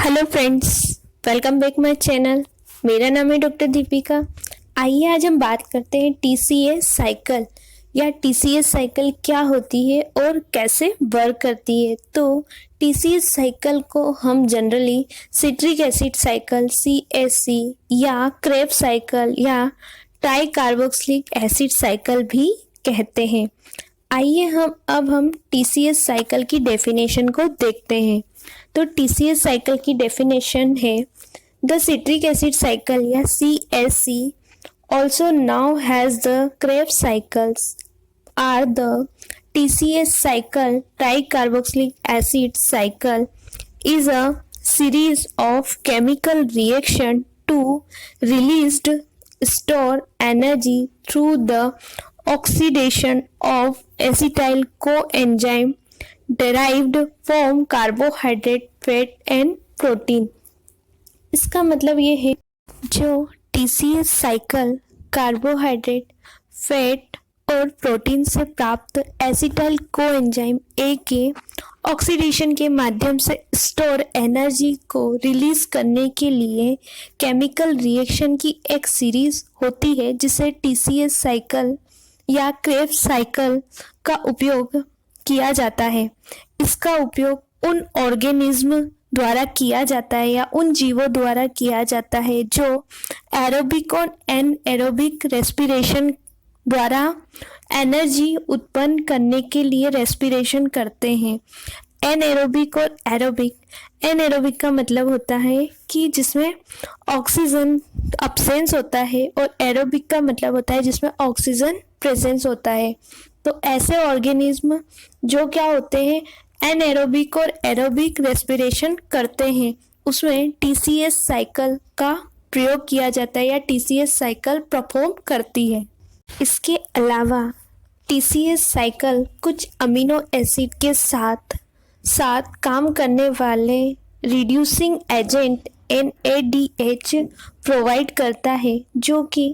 Hello friends, welcome back my channel. मेरा नाम है डॉक्टर दीपिका। आइए आज हम बात करते हैं टीसीएस साइकिल या टीसीएस साइकिल क्या होती है और कैसे वर्क करती है। तो टीसीएस साइकिल को हम generally citric acid cycle CSC या क्रेब साइकिल या ट्राई कार्बोक्सिलिक एसिड साइकिल भी कहते हैं। आइए हम टीसीएस साइकिल की डेफिनेशन को देखते हैं। तो टीसीएस साइकिल की डेफिनेशन है द सिट्रिक एसिड साइकिल या CSC also now has the Krebs cycles are the TCS cycle tricarboxylic acid cycle is a series of chemical reaction to released store energy through the oxidation of acetyl coenzyme derived from carbohydrate, fat and protein। इसका मतलब ये है जो TCS cycle carbohydrate, fat और protein से प्राप्त acetyl coenzyme A के oxidation के माध्यम से स्टोर एनर्जी को रिलीज करने के लिए केमिकल रिएक्शन की एक सीरीज होती है जिसे टीसीएस साइकिल या क्रेब साइकिल का उपयोग किया जाता है। इसका उपयोग उन ऑर्गेनिज्म द्वारा किया जाता है या उन जीवों द्वारा किया जाता है जो एरोबिक और एनएरोबिक रेस्पिरेशन द्वारा एनर्जी उत्पन्न करने के लिए रेस्पिरेशन करते हैं। एनएरोबिक और एरोबिक, एनएरोबिक का मतलब होता है कि जिसमें ऑक्सीजन अब्सेंस होता है और एरोबिक का मतलब होता है जिसमें ऑक्सीजन प्रेजेंस होता है। तो ऐसे ऑर्गेनिज्म जो क्या होते हैं एनएरोबिक और एरोबिक रेस्पिरेशन करते हैं उसमें टीसीएस साइकिल का प्रयोग किया जाता है या टीसीएस साइकिल परफॉर्म करती है। इसके अलावा टीसीएस साइकिल कुछ अमीनो एसिड के साथ साथ काम करने वाले रिड्यूसिंग एजेंट NADH प्रोवाइड करता है जो कि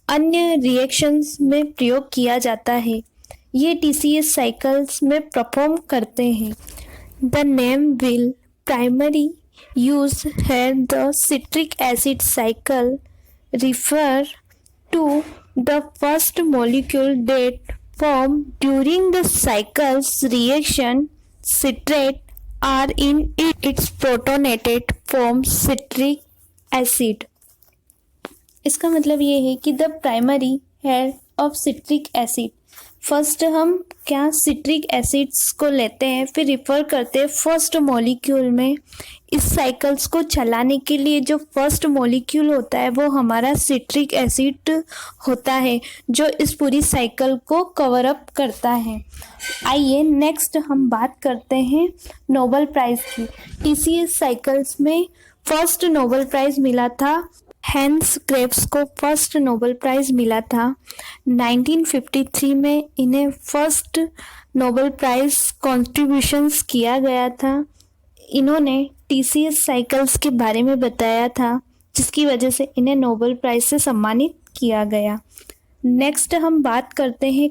अन्य रिएक्शंस में प्रयोग किया जाता है। ये टीसीएस साइकिल्स में परफॉर्म करते हैं। The name will primary use है the citric acid cycle refer to the first molecule that form during the cycle's reaction citrate are in its protonated form citric acid। इसका मतलब ये है कि the primary head of citric acid, first हम क्या citric acids को लेते हैं फिर रिफर करते हैं फर्स्ट मॉलिक्यूल में। इस साइकिल्स को चलाने के लिए जो फर्स्ट मॉलिक्यूल होता है वो हमारा सिट्रिक एसिड होता है जो इस पूरी साइकिल को कवर अप करता है। आइए नेक्स्ट हम बात करते हैं नोबेल प्राइज़ की। टीसीएस साइकिल्स में फर्स्ट नोबेल प्राइज़ मिला था, हैंस क्रेब्स को फर्स्ट नोबेल प्राइज़ मिला था 1953 में। इन्हें फर्स्ट नोबेल प्राइज़ कॉन्ट्रीब्यूशंस किया गया था। इन्होंने टीसीएस साइकिल्स के बारे में बताया था जिसकी वजह से इन्हें नोबेल प्राइज़ से सम्मानित किया गया। नेक्स्ट हम बात करते हैं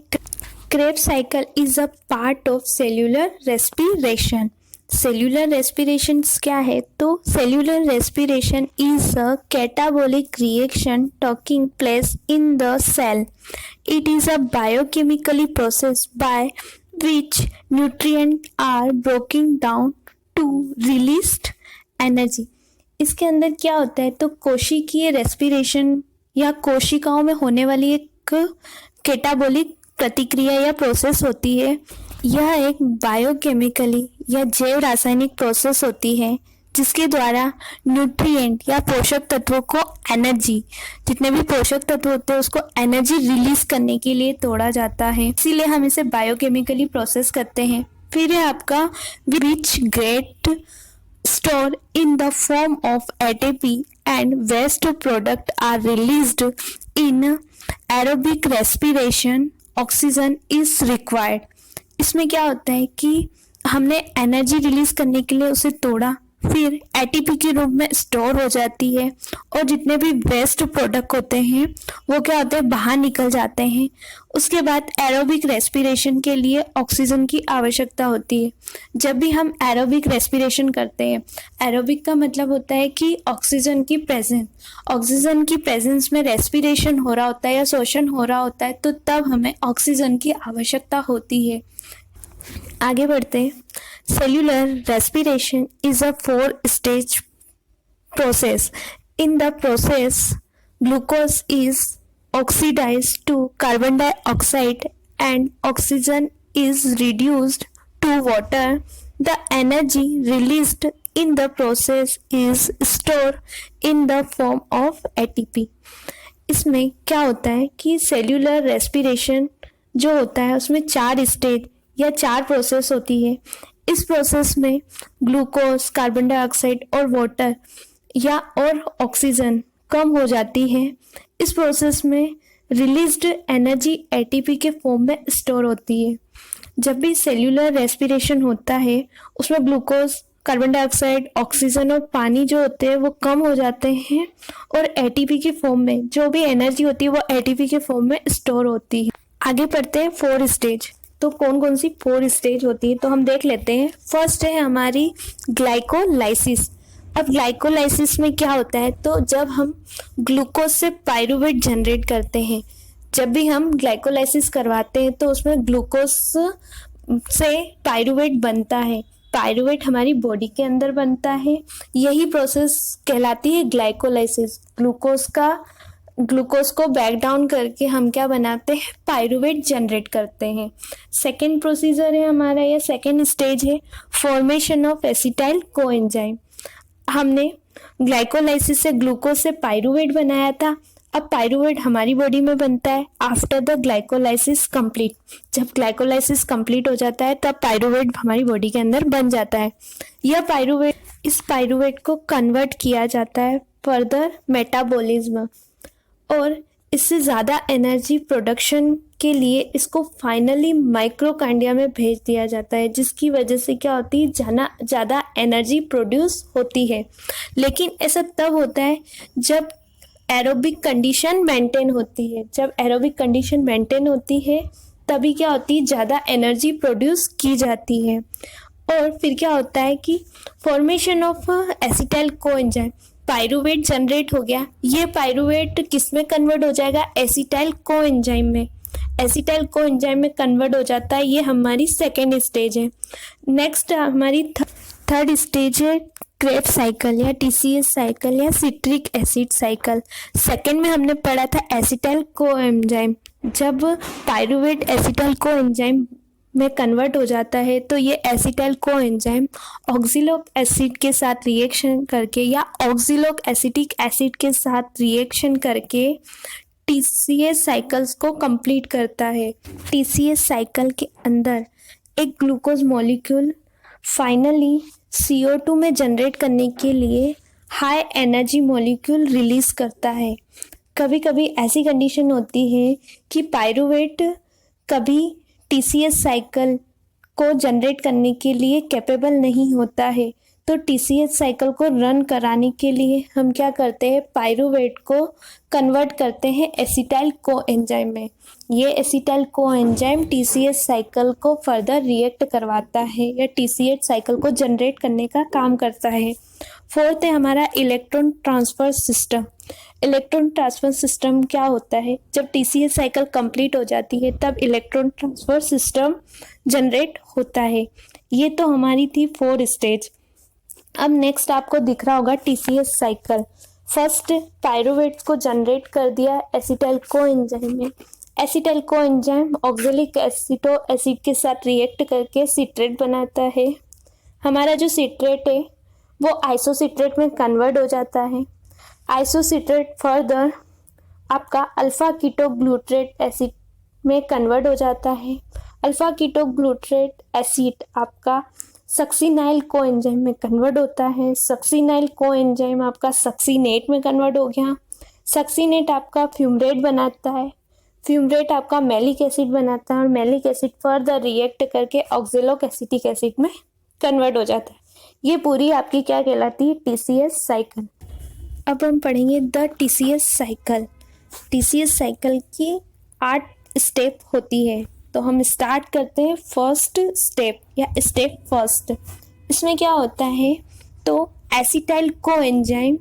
Krebs cycle is a part of cellular respiration. Cellular respiration क्या है? तो cellular respiration is a catabolic reaction taking place in the cell. It is a biochemically process by which nutrient are broken down to released energy. इसके अंदर क्या होता है? तो कोशिकीय रेस्पिरेशन या कोशिकाओं में होने वाली एक कैटाबोलिक प्रतिक्रिया या प्रोसेस होती है। यह एक बायोकेमिकली या जैव रासायनिक प्रोसेस होती है जिसके द्वारा न्यूट्रिएंट या पोषक तत्वों को एनर्जी, जितने भी पोषक तत्व होते हैं उसको एनर्जी रिलीज करने के लिए तोड़ा जाता है, इसीलिए हम इसे बायोकेमिकली प्रोसेस करते हैं। फिर है आपका which get store in the form of ATP and waste product are released in aerobic respiration oxygen is required. इसमें क्या होता है कि हमने एनर्जी रिलीज करने के लिए उसे तोड़ा, फिर एटीपी के रूप में स्टोर हो जाती है और जितने भी वेस्ट प्रोडक्ट होते हैं वो क्या होते हैं, बाहर निकल जाते हैं। उसके बाद एरोबिक रेस्पिरेशन के लिए ऑक्सीजन की आवश्यकता होती है। जब भी हम एरोबिक रेस्पिरेशन करते हैं, एरोबिक का मतलब होता है कि ऑक्सीजन की प्रेजेंस में रेस्पिरेशन हो रहा होता है या शोषण हो रहा होता है, तो तब हमें ऑक्सीजन की आवश्यकता होती है। आगे बढ़ते हैं। Cellular respiration is a 4 stage process. In the process, glucose is oxidized to carbon dioxide and oxygen is reduced to water. The energy released in the process is stored in the form of ATP. इसमें क्या होता है कि cellular respiration जो होता है उसमें 4 stage या 4 प्रोसेस होती है। इस प्रोसेस में ग्लूकोज, कार्बन डाइऑक्साइड और वाटर या और ऑक्सीजन कम हो जाती है। इस प्रोसेस में रिलीज्ड एनर्जी एटीपी के फॉर्म में स्टोर होती है। जब भी सेल्यूलर रेस्पिरेशन होता है उसमें ग्लूकोज, कार्बन डाइऑक्साइड, ऑक्सीजन और पानी जो होते हैं वो कम हो जाते हैं और एटीपी के फॉर्म में जो भी एनर्जी होती है वो एटीपी के फॉर्म में स्टोर होती है। आगे बढ़ते हैं 4 स्टेज। तो कौन कौन सी 4 स्टेज होती है तो हम देख लेते हैं। फर्स्ट है हमारी ग्लाइकोलाइसिस। अब ग्लाइकोलाइसिस में क्या होता है, तो जब हम ग्लूकोज से पाइरूवेट जनरेट करते हैं, जब भी हम ग्लाइकोलाइसिस करवाते हैं तो उसमें ग्लूकोज से पाइरूवेट बनता है। पाइरूवेट हमारी बॉडी के अंदर बनता है। यही प्रोसेस कहलाती है ग्लाइकोलाइसिस। ग्लूकोज को ब्रेक डाउन करके हम क्या बनाते हैं, पाइरूवेट जनरेट करते हैं। सेकेंड प्रोसीजर है हमारा या सेकेंड स्टेज है फॉर्मेशन ऑफ एसिटाइल कोएंजाइम। हमने ग्लाइकोलाइसिस से ग्लूकोज से पाइरूवेट बनाया था, अब पाइरूवेट हमारी बॉडी में बनता है आफ्टर द ग्लाइकोलाइसिस कंप्लीट। जब ग्लाइकोलाइसिस कंप्लीट हो जाता है तब पाइरूवेट हमारी बॉडी के अंदर बन जाता है। इस पाइरूवेट को कन्वर्ट किया जाता है फर्दर मेटाबॉलिज्म और इससे ज़्यादा एनर्जी प्रोडक्शन के लिए इसको फाइनली माइक्रोकांडिया में भेज दिया जाता है, जिसकी वजह से क्या होती है, ज़्यादा एनर्जी प्रोड्यूस होती है। लेकिन ऐसा तब होता है जब एरोबिक कंडीशन मेंटेन होती है। जब एरोबिक कंडीशन मेंटेन होती है तभी क्या होती है, ज़्यादा एनर्जी प्रोड्यूस की जाती है। और फिर क्या होता है कि formation of acetyl coenzyme, pyruvate generate हो गया। ये पाइरूवेट किस में कन्वर्ट हो जाएगा, एसिटाइल कोएंजाइम में। एसिटाइल कोएंजाइम में कन्वर्ट हो जाता है। ये हमारी सेकेंड स्टेज है। नेक्स्ट हमारी थर्ड स्टेज है क्रेब्स साइकिल या टीसीएस साइकिल या सिट्रिक एसिड साइकिल। सेकेंड में हमने पढ़ा था एसिटाइल कोएंजाइम। जब पाइरूवेट एसिटाइल कोएंजाइम में कन्वर्ट हो जाता है तो ये एसिटाइल कोएंजाइम ऑक्सिलिक एसिड के साथ रिएक्शन करके या ऑक्सिलिक एसिटिक एसिड के साथ रिएक्शन करके टीसीएस साइकिल्स को कंप्लीट करता है। टीसीएस साइकिल के अंदर एक ग्लूकोज मॉलिक्यूल फाइनली CO2 में जनरेट करने के लिए हाई एनर्जी मॉलिक्यूल रिलीज करता है। कभी कभी ऐसी कंडीशन होती है कि पाइरूवेट कभी टीसीएस साइकिल को जनरेट करने के लिए कैपेबल नहीं होता है, तो टीसीएस साइकिल को रन कराने के लिए हम क्या करते हैं, पाइरूवेट को कन्वर्ट करते हैं एसिटाइल कोएंजाइम में। ये एसिटाइल कोएंजाइम टीसीएस साइकिल को फर्दर रिएक्ट करवाता है या टीसीएस साइकिल को जनरेट करने का काम करता है। फोर्थ है हमारा electron transfer system. Electron transfer system क्या होता है, जब टीसीएस साइकिल कंप्लीट हो जाती है तब इलेक्ट्रॉन ट्रांसफर सिस्टम जनरेट होता है। ये तो हमारी थी 4 स्टेज। अब नेक्स्ट आपको दिख रहा होगा टीसीएस साइकिल। फर्स्ट पाइरूवेट को जनरेट कर दिया एसिटाइल कोएंजाइम में। एसिटाइल कोएंजाइम ऑक्सैलिक एसिटो एसिड के साथ रिएक्ट करके सिट्रेट बनाता है। हमारा जो सिट्रेट है वो आइसोसिट्रेट में कन्वर्ट हो जाता है। आइसोसिट्रेट फर्दर आपका अल्फा कीटोग्लूट्रेट एसिड में कन्वर्ट हो जाता है। अल्फा कीटोग्लूट्रेट एसिड आपका सक्सिनाइल कोएंजाइम में कन्वर्ट होता है। सक्सिनाइल कोएंजाइम आपका सक्सीनेट में कन्वर्ट हो गया। सक्सीनेट आपका फ्यूमरेट बनाता है। फ्यूमरेट आपका मैलिक एसिड बनाता है और मैलिक एसिड फर्दर रिएक्ट करके ऑक्सैलिक एसिटिक एसिड में कन्वर्ट हो जाता है। ये पूरी आपकी क्या कहलाती है, टीसीएस साइकिल। अब हम पढ़ेंगे the TCS cycle. TCS cycle की 8 स्टेप होती है। तो हम स्टार्ट करते हैं फर्स्ट स्टेप या स्टेप फर्स्ट। इसमें क्या होता है, तो acetyl coenzyme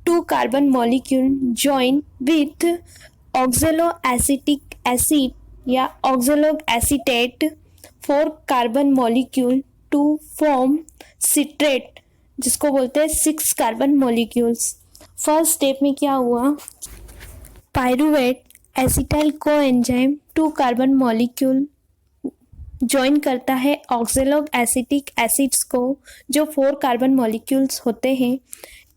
2 carbon molecule join with oxaloacetic acid या oxaloacetate 4 carbon molecule to form citrate, जिसको बोलते हैं 6 कार्बन मॉलिक्यूल्स। फर्स्ट स्टेप में क्या हुआ, pyruvate acetyl coenzyme 2 carbon molecule join करता है ऑक्जेलो एसिटिक एसिड्स को, जो 4 कार्बन मॉलिक्यूल्स होते हैं।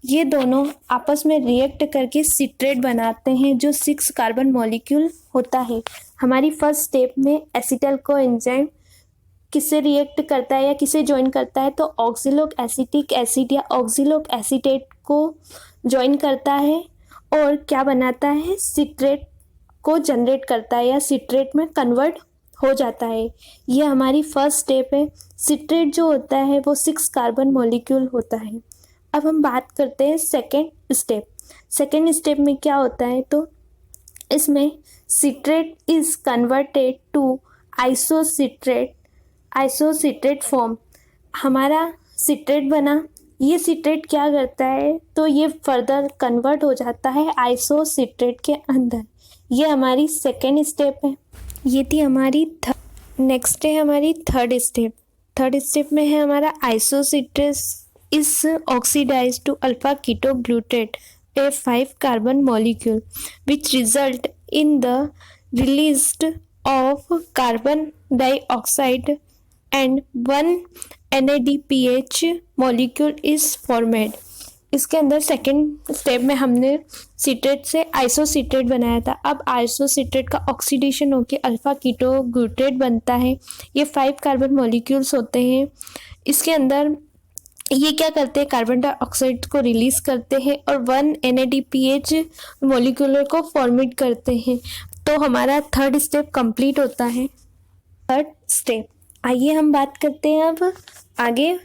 ये दोनों आपस में रिएक्ट करके सिट्रेट बनाते हैं, जो 6 कार्बन मॉलिक्यूल होता है। हमारी फर्स्ट स्टेप में एसिटाइल कोएंजाइम किससे रिएक्ट करता है या किसे ज्वाइन करता है, तो ऑक्जेलो एसिटिक एसिड या ऑक्जेलो एसीटेट को ज्वाइन करता है और क्या बनाता है, सिट्रेट को जनरेट करता है या सिट्रेट में कन्वर्ट हो जाता है। ये हमारी फर्स्ट स्टेप है। सिट्रेट जो होता है वो 6 कार्बन मॉलिक्यूल होता है। अब हम बात करते हैं सेकेंड स्टेप। सेकेंड स्टेप में क्या होता है, तो इसमें citrate is converted to isocitrate form. हमारा सिट्रेट बना, ये सिट्रेट क्या करता है, तो ये फर्दर कन्वर्ट हो जाता है आइसोसिट्रेट के अंदर। ये हमारी सेकेंड स्टेप है। ये थी हमारी नेक्स्ट है हमारी थर्ड स्टेप। थर्ड स्टेप में है हमारा isocitrate is oxidize to alpha ketoglutarate a 5 carbon molecule which result in the released of carbon dioxide and 1 NADPH molecule is formed. इसके अंदर सेकेंड स्टेप में हमने सिट्रेट से आइसोसिट्रेट बनाया था। अब आइसोसिट्रेट का ऑक्सीडेशन होकर अल्फा कीटोग्लूटेट बनता है। ये 5 कार्बन मॉलिक्यूल्स होते हैं। इसके अंदर ये क्या करते हैं, कार्बन डाइऑक्साइड को रिलीज करते हैं और 1 NADPH मॉलिक्यूल को फॉर्मेट करते हैं। तो हमारा थर्ड स्टेप कंप्लीट होता है। थर्ड स्टेप, आइए हम बात करते हैं अब आगे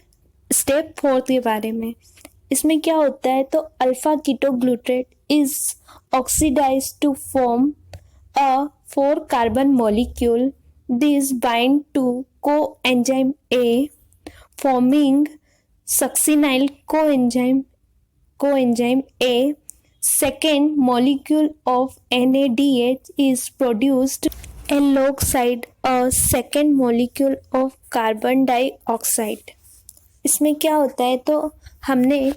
स्टेप फोर्थ के बारे में। इसमें क्या होता है, तो alpha ketoglutarate is oxidize to form a 4 carbon molecule. This bind to coenzyme A forming succinyl coenzyme A. Second molecule of NADH is produced alongside a second molecule of carbon dioxide. इसमें क्या होता है, तो हमने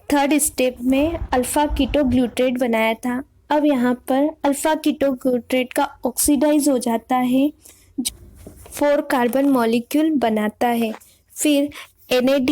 third step में alpha कीटोग्लूटेट बनाया था। अब यहाँ पर अल्फ़ा कीटोग्लूटेट का ऑक्सीडाइज हो जाता है, 4 कार्बन मॉलिक्यूल बनाता है। फिर NAD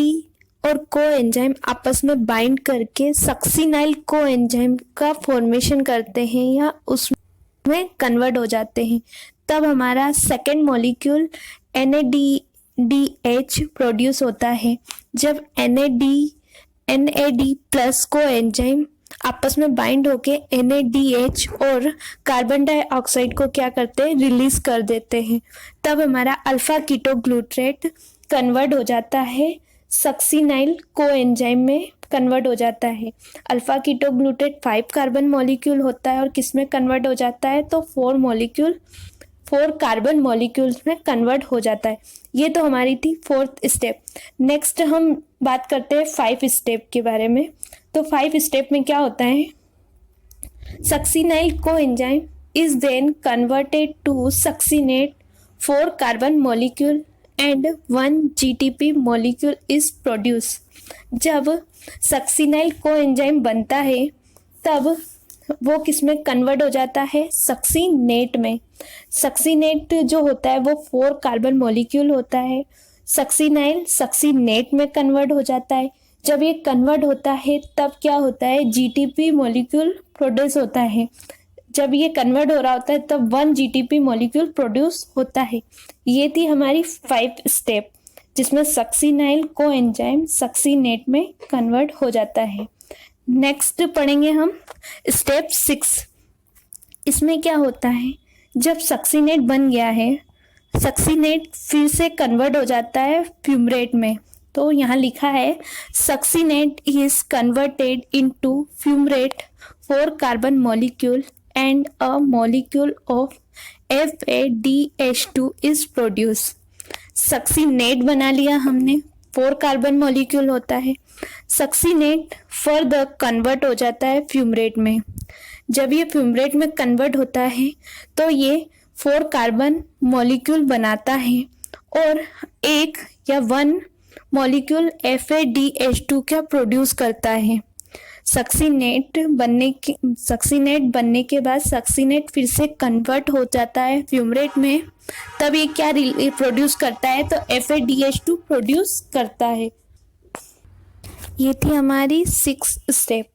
और कोएंजाइम आपस में बाइंड करके सक्सिनाइल कोएंजाइम का फॉर्मेशन करते हैं या उसमें कन्वर्ट हो जाते हैं। तब हमारा सेकेंड मॉलिक्यूल NADH प्रोड्यूस होता है। जब NAD प्लस कोएंजाइम आपस में बाइंड होके NADH और कार्बन डाइऑक्साइड को क्या करते हैं, रिलीज कर देते हैं। तब हमारा अल्फ़ा कीटोग्लूटेट कन्वर्ट हो जाता है, सक्सिनाइल कोएंजाइम में कन्वर्ट हो जाता है। अल्फ़ा कीटोग्लूटेट 5 कार्बन मॉलिक्यूल होता है और किस में कन्वर्ट हो जाता है, तो 4 कार्बन मॉलिक्यूल्स में कन्वर्ट हो जाता है। ये तो हमारी थी फोर्थ स्टेप। नेक्स्ट हम बात करते हैं 5 स्टेप के बारे में। तो 5 स्टेप में क्या होता है, succinyl coenzyme is then converted to succinate 4 carbon molecule and 1 GTP molecule is produce. जब सक्सिनाइल कोएंजाइम बनता है तब वो किस में कन्वर्ट हो जाता है, सक्सिनेट में। सक्सिनेट जो होता है वो 4 कार्बन मॉलिक्यूल होता है। सक्सिनाइल सक्सिनेट में कन्वर्ट हो जाता है। जब ये कन्वर्ट होता है तब क्या होता है, GTP मॉलिक्यूल प्रोड्यूस होता है। जब ये कन्वर्ट हो रहा होता है तब 1 GTP मॉलिक्यूल प्रोड्यूस होता है। ये थी हमारी 5 स्टेप, जिसमें सक्सिनाइल कोएंजाइम सक्सिनेट में कन्वर्ट हो जाता है। नेक्स्ट पढ़ेंगे हम स्टेप 6। इसमें क्या होता है, जब सक्सिनेट बन गया है, सक्सिनेट फिर से कन्वर्ट हो जाता है फ्यूमरेट में। तो यहाँ लिखा है succinate is converted into fumarate 4 carbon molecule and a molecule of FADH2 is produce. Succinate बना लिया हमने, 4 कार्बन मॉलिक्यूल होता है। सक्सीनेट फर्दर कन्वर्ट हो जाता है फ्यूमरेट में। जब ये फ्यूमरेट में कन्वर्ट होता है तो ये 4 कार्बन मॉलिक्यूल बनाता है और एक या 1 मॉलिक्यूल FADH2 का प्रोड्यूस करता है। सक्सीनेट बनने के बाद सक्सीनेट फिर से कन्वर्ट हो जाता है फ्यूमरेट में, तब ये क्या प्रोड्यूस करता है, तो FADH2 प्रोड्यूस करता है। ये थी हमारी 6 स्टेप।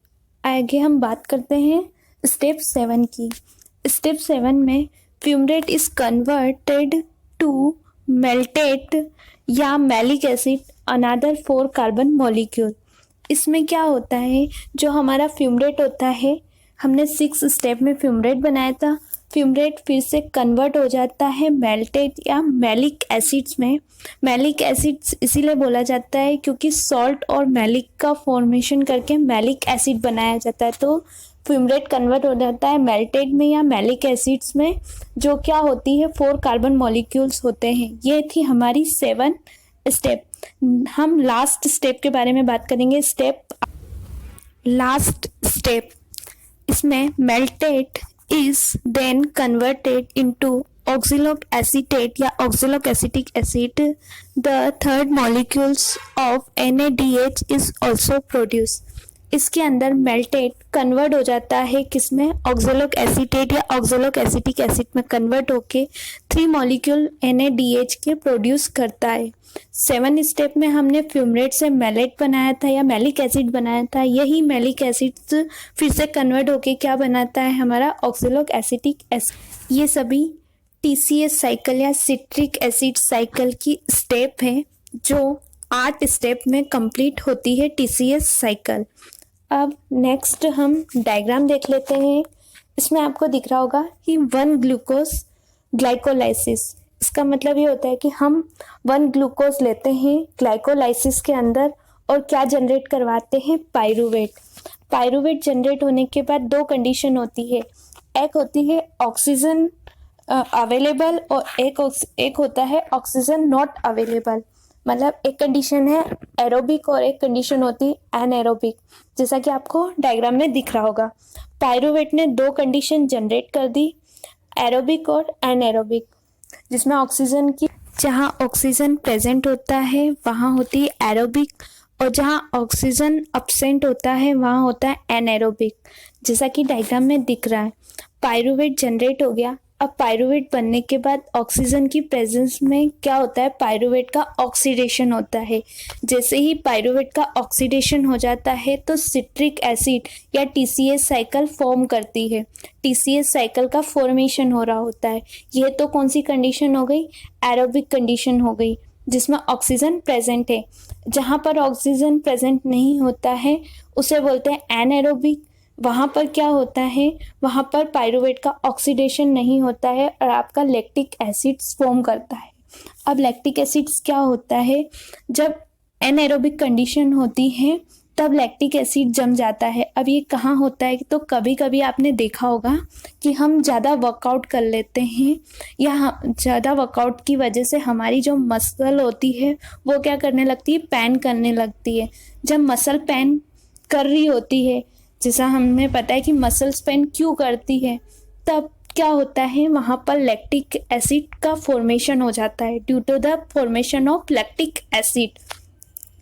आगे हम बात करते हैं स्टेप 7 की। स्टेप 7 में फ्यूमरेट इज कन्वर्टेड टू मेल्टेट या malic acid another 4 carbon molecule. इसमें क्या होता है, जो हमारा फ्यूमरेट होता है, हमने 6 स्टेप में फ्यूमरेट बनाया था। फ्यूमरेट फिर से कन्वर्ट हो जाता है मेल्टेट या मैलिक एसिड्स में। मैलिक एसिड्स इसीलिए बोला जाता है क्योंकि सॉल्ट और मैलिक का फॉर्मेशन करके मैलिक एसिड बनाया जाता है। तो फ्यूमरेट कन्वर्ट हो जाता है मेल्टेट में या मैलिक एसिड्स में, जो क्या होती है 4 कार्बन मॉलिक्यूल्स होते हैं। ये थी हमारी 7 स्टेप। हम लास्ट स्टेप के बारे में बात करेंगे। लास्ट स्टेप, इसमें मेल्टेट is then converted into oxalic acetate या oxalic acetic acid. The third molecules of NADH is also produced. इसके अंदर मेल्टेट कन्वर्ट हो जाता है किसमें, ऑक्सैलिक एसीटेट या ऑक्सैलिक एसिटिक एसिड में कन्वर्ट होके 3 मॉलिक्यूल NADH के प्रोड्यूस करता है। 7 स्टेप में हमने फ्यूमरेट से मैलेट बनाया था या मैलिक एसिड बनाया था। यही मैलिक एसिड फिर से कन्वर्ट होके क्या बनाता है, हमारा ऑक्सैलिक एसिटिक एसिड। ये सभी TCA साइकिल या सिट्रिक एसिड साइकिल की स्टेप है जो 8 स्टेप में कंप्लीट होती है TCA साइकिल। अब नेक्स्ट हम डायग्राम देख लेते हैं। इसमें आपको दिख रहा होगा कि 1 ग्लूकोज ग्लाइकोलाइसिस। इसका मतलब ये होता है कि हम 1 ग्लूकोज लेते हैं ग्लाइकोलाइसिस के अंदर और क्या जनरेट करवाते हैं, पायरूवेट। पायरूवेट जनरेट होने के बाद 2 कंडीशन होती है। एक होती है ऑक्सीजन अवेलेबल और एक होता है ऑक्सीजन नॉट अवेलेबल। मतलब एक कंडीशन है एरोबिक और एक कंडीशन होती है एनएरोबिक, जैसा कि आपको डायग्राम में दिख रहा होगा। पायरूवेट ने 2 कंडीशन जनरेट कर दी, एरोबिक और एनएरोबिक, जिसमें ऑक्सीजन की जहाँ ऑक्सीजन प्रेजेंट होता है वहाँ होती है एरोबिक और जहाँ ऑक्सीजन अब्सेंट होता है वहाँ होता है एनएरोबिक, जैसा कि डायग्राम में दिख रहा है। पायरूवेट जनरेट हो गया। अब पायरूवेट बनने के बाद ऑक्सीजन की प्रेजेंस में क्या होता है, पायरूवेट का ऑक्सीडेशन होता है। जैसे ही पायरूवेट का ऑक्सीडेशन हो जाता है तो सिट्रिक एसिड या TCA साइकिल फॉर्म करती है। TCA साइकिल का फॉर्मेशन हो रहा होता है। यह तो कौन सी कंडीशन हो गई, एरोबिक कंडीशन हो गई, जिसमें ऑक्सीजन प्रेजेंट है। जहाँ पर ऑक्सीजन प्रेजेंट नहीं होता है उसे बोलते हैं एनएरोबिक। वहाँ पर क्या होता है, वहाँ पर पायरूवेट का ऑक्सीडेशन नहीं होता है और आपका लैक्टिक एसिड्स फॉर्म करता है। अब लैक्टिक एसिड्स क्या होता है, जब एनएरोबिक कंडीशन होती है तब लैक्टिक एसिड जम जाता है। अब ये कहाँ होता है, तो कभी कभी आपने देखा होगा कि हम ज़्यादा वर्कआउट कर लेते हैं या ज़्यादा वर्कआउट की वजह से हमारी जो मसल होती है वो क्या करने लगती है, पैन करने लगती है। जब मसल पैन कर रही होती है, जैसा हमें पता है कि मसल्स पेन क्यों करती है, तब क्या होता है, वहाँ पर लैक्टिक एसिड का फॉर्मेशन हो जाता है due to the formation of lactic acid.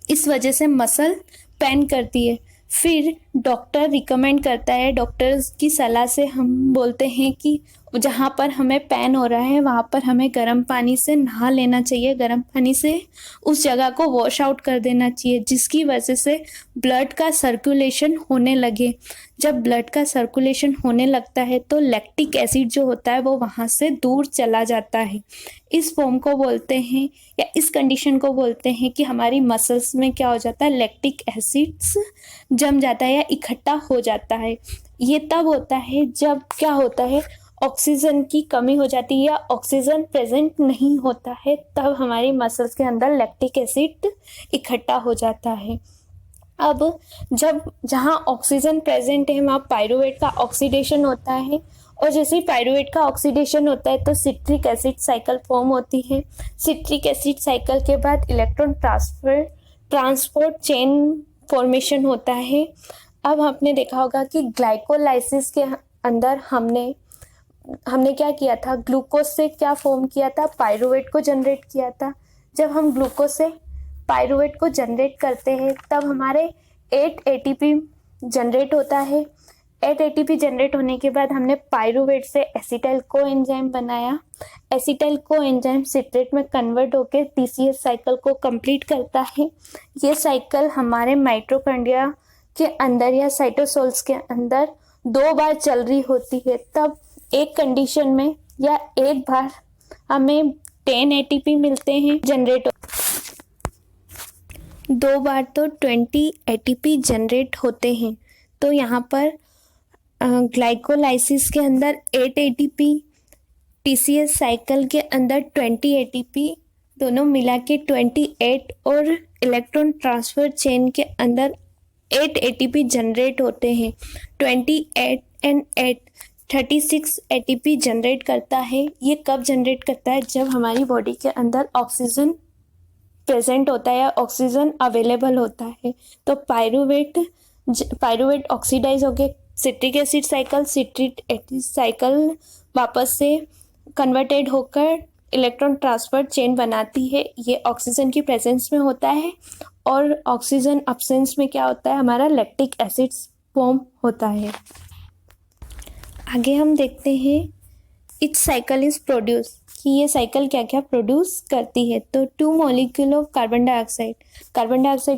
इस वजह से मसल पेन करती है। फिर डॉक्टर रिकमेंड करता है, डॉक्टर्स की सलाह से हम बोलते हैं कि जहाँ पर हमें पेन हो रहा है वहाँ पर हमें गर्म पानी से नहा लेना चाहिए, गर्म पानी से उस जगह को वॉश आउट कर देना चाहिए, जिसकी वजह से ब्लड का सर्कुलेशन होने लगे। जब ब्लड का सर्कुलेशन होने लगता है तो लैक्टिक एसिड जो होता है वो वहाँ से दूर चला जाता है। इस फॉर्म को बोलते हैं या इस कंडीशन को बोलते हैं कि हमारी मसल्स में क्या हो जाता है, लैक्टिक एसिड्स जम जाता है या इकट्ठा हो जाता है। ये तब होता है जब क्या होता है, ऑक्सीजन की कमी हो जाती है या ऑक्सीजन प्रेजेंट नहीं होता है, तब हमारी मसल्स के अंदर लैक्टिक एसिड इकट्ठा हो जाता है। अब जब जहाँ ऑक्सीजन प्रेजेंट है वहाँ पायरुवेट का ऑक्सीडेशन होता है, और जैसे ही पायरुवेट का ऑक्सीडेशन होता है तो सिट्रिक एसिड साइकिल फॉर्म होती है। सिट्रिक एसिड साइकिल के बाद इलेक्ट्रॉन ट्रांसपोर्ट चेन फॉर्मेशन होता है। अब आपने देखा होगा कि ग्लाइकोलाइसिस के अंदर हमने क्या किया था, ग्लूकोज से क्या फॉर्म किया था, पायरुवेट को जनरेट किया था। जब हम ग्लूकोज से पायरुवेट को जनरेट करते हैं तब हमारे 8 एटीपी जनरेट होता है। 8 एटीपी जनरेट होने के बाद हमने पायरुवेट से एसिटाइल कोएंजाइम बनाया। एसिटाइल कोएंजाइम सिट्रेट में कन्वर्ट होकर टीसीएस साइकिल को कंप्लीट करता है। ये साइकिल हमारे माइटोकॉन्ड्रिया के अंदर या साइटोसोल्स के अंदर 2 बार चल रही होती है। तब एक कंडीशन में या एक बार हमें 10 एटीपी मिलते हैं जनरेट, 2 बार तो 20 एटीपी जनरेट होते हैं। तो यहाँ पर ग्लाइकोलाइसिस के अंदर 8 एटीपी, टीसीएस साइकिल के अंदर 20 एटीपी, दोनों मिला के 28, और इलेक्ट्रॉन ट्रांसफर चेन के अंदर 8 एटीपी जनरेट होते हैं। 28 एंड 8 36 एटीपी जनरेट करता है। ये कब जनरेट करता है? जब हमारी बॉडी के अंदर ऑक्सीजन प्रेजेंट होता है या ऑक्सीजन अवेलेबल होता है। तो पायरुवेट ऑक्सीडाइज हो गया, सिट्रिक एसिड साइकिल वापस से कन्वर्टेड होकर इलेक्ट्रॉन ट्रांसफर चेन बनाती है। ये ऑक्सीजन की प्रेजेंस में होता है, और ऑक्सीजन अब्सेंस में क्या होता है, हमारा लैक्टिक एसिड फॉर्म होता है। आगे हम देखते हैं इच साइकिल इज प्रोड्यूस, कि ये साइकिल क्या क्या प्रोड्यूस करती है। तो 2 मॉलिक्यूल ऑफ कार्बन डाइऑक्साइड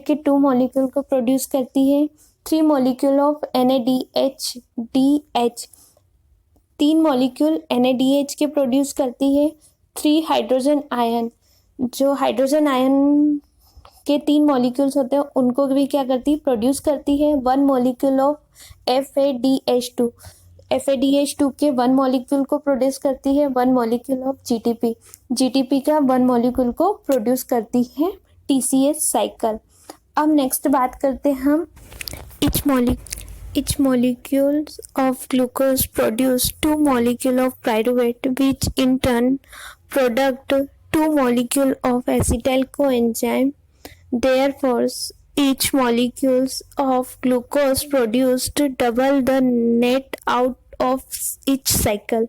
के 2 मॉलिक्यूल को प्रोड्यूस करती है। 3 molecule of NADH 3 molecule NADH के प्रोड्यूस करती है। 3 हाइड्रोजन आयन, जो हाइड्रोजन आयन के 3 मॉलिक्यूल्स होते हैं उनको भी क्या करती है, प्रोड्यूस करती है। 1 मॉलिक्यूल ऑफ FADH2 के 1 मॉलिक्यूल को प्रोड्यूस करती है। 1 मॉलिक्यूल ऑफ GTP का 1 मॉलिक्यूल को प्रोड्यूस करती है TCS साइकिल। अब नेक्स्ट बात करते हैं हम each molecules of glucose produce 2 molecule of pyruvate, which in turn product 2 molecule of acetyl coenzyme. Therefore, each molecules of glucose produced double the net out of each cycle.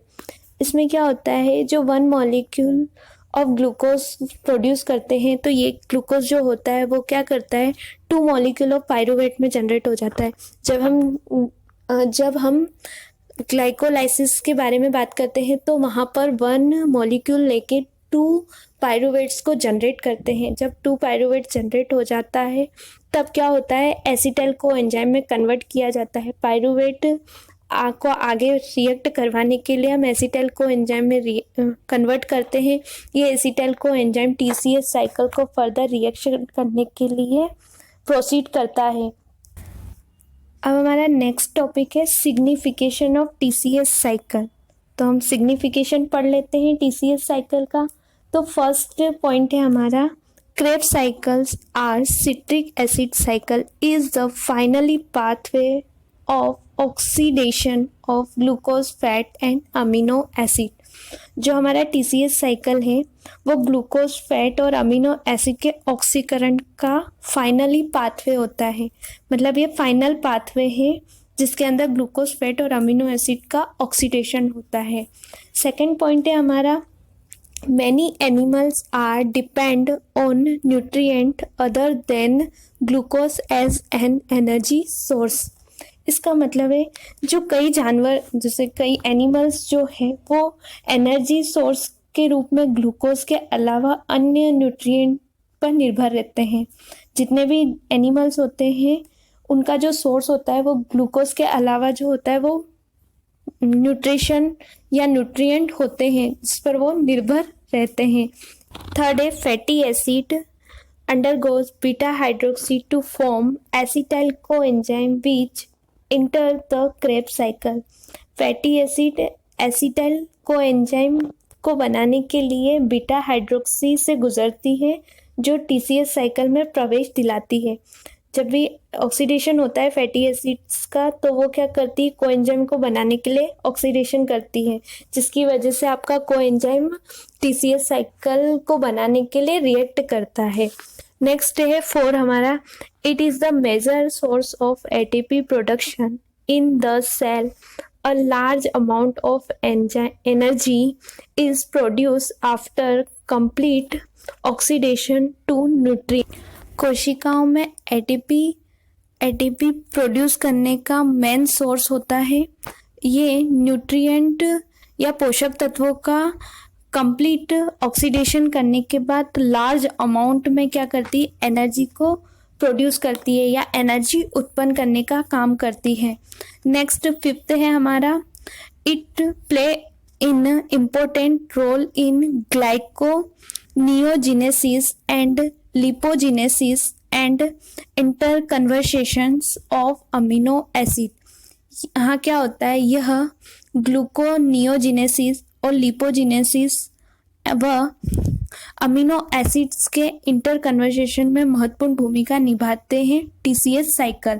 इसमें क्या होता है, जो 1 मॉलिक्यूल ऑफ ग्लूकोज प्रोड्यूस करते हैं तो ये glucose जो होता है वो क्या करता है, 2 मॉलिक्यूल ऑफ पायरुवेट में जनरेट हो जाता है। जब हम ग्लाइकोलाइसिस के बारे में बात करते हैं तो वहाँ पर 1 मॉलिक्यूल लेके 2 पायरुवेट्स को जनरेट करते हैं। जब 2 पायरुवेट जनरेट हो जाता है तब क्या होता है, एसिटाइल को एंजाइम में कन्वर्ट किया जाता है। पायरुवेट को आगे रिएक्ट करवाने के लिए हम एसिटाइल को एंजाइम में कन्वर्ट करते हैं। ये acetyl co enzyme TCS cycle को फर्दर रिएक्शन करने के लिए प्रोसीड करता है। अब हमारा नेक्स्ट टॉपिक है सिग्निफिकेशन ऑफ TCS साइकिल। तो हम सिग्निफिकेशन पढ़ लेते हैं TCS साइकिल का। तो फर्स्ट पॉइंट है हमारा, Krebs cycles are citric acid cycle is the finally pathway of oxidation of glucose, fat and amino acid। जो हमारा TCS साइकिल है वो ग्लूकोज, फैट और अमीनो एसिड के ऑक्सीकरण का फाइनली पाथवे होता है। मतलब ये फाइनल पाथवे है जिसके अंदर ग्लूकोज, फैट और अमीनो एसिड का ऑक्सीडेशन होता है। सेकेंड पॉइंट है हमारा, many animals are depend on nutrient other than glucose as an energy source। इसका मतलब है जो कई जानवर, जैसे कई एनिमल्स जो है वो एनर्जी सोर्स के रूप में ग्लूकोज के अलावा अन्य न्यूट्रिएंट पर निर्भर रहते हैं। जितने भी एनिमल्स होते हैं उनका जो सोर्स होता है वो ग्लूकोज के अलावा जो होता है वो न्यूट्रिशन या न्यूट्रिएंट होते हैं जिस पर वो निर्भर रहते हैं। थर्ड है fatty acid undergoes beta hydroxy to form acetyl coenzyme which enter the Krebs cycle. Fatty acid acetyl coenzyme को बनाने के लिए बीटा हाइड्रोक्सी से गुजरती है, जो टीसीएस साइकिल में प्रवेश दिलाती है। जब भी ऑक्सीडेशन होता है फैटी एसिड्स का, तो वो क्या करती है, कोएंजाइम को बनाने के लिए ऑक्सीडेशन करती है, जिसकी वजह से आपका कोएंजाइम टीसीएस साइकिल को बनाने के लिए रिएक्ट करता है। नेक्स्ट है 4 हमारा, it is the major source of ATP production in the cell. A large amount of energy is produced after complete oxidation to nutrient। कोशिकाओं में एटीपी प्रोड्यूस करने का मेन सोर्स होता है। ये न्यूट्रिएंट या पोषक तत्वों का कंप्लीट ऑक्सीडेशन करने के बाद लार्ज अमाउंट में क्या करती है, एनर्जी को प्रोड्यूस करती है या एनर्जी उत्पन्न करने का काम करती है। नेक्स्ट 5th है हमारा, it play in important role in glyconeogenesis and lipogenesis and interconversations of amino acid. यहाँ क्या होता है, यह ग्लूकोनियोजेनेसिस और लिपोजेनेसिस व अमीनो एसिड्स के इंटर कन्वर्सेशन में महत्वपूर्ण भूमिका निभाते हैं टीसीएस साइकिल।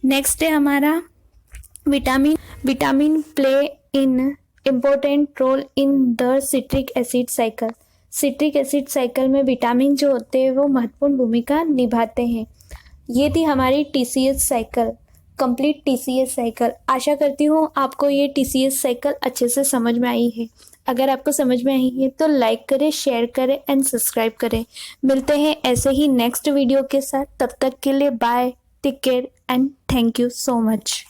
नेक्स्ट है हमारा, vitamin play in important role in the citric acid cycle. Citric acid cycle में विटामिन जो होते हैं वो महत्वपूर्ण भूमिका निभाते हैं। ये थी हमारी TCS cycle, complete TCS cycle. आशा करती हूँ आपको ये टीसीएस साइकिल अच्छे से समझ में आई है। अगर आपको समझ में आई है तो लाइक करें, शेयर करें एंड सब्सक्राइब करें। मिलते हैं ऐसे ही नेक्स्ट वीडियो के साथ। तब तक के लिए bye, take care and thank you so much.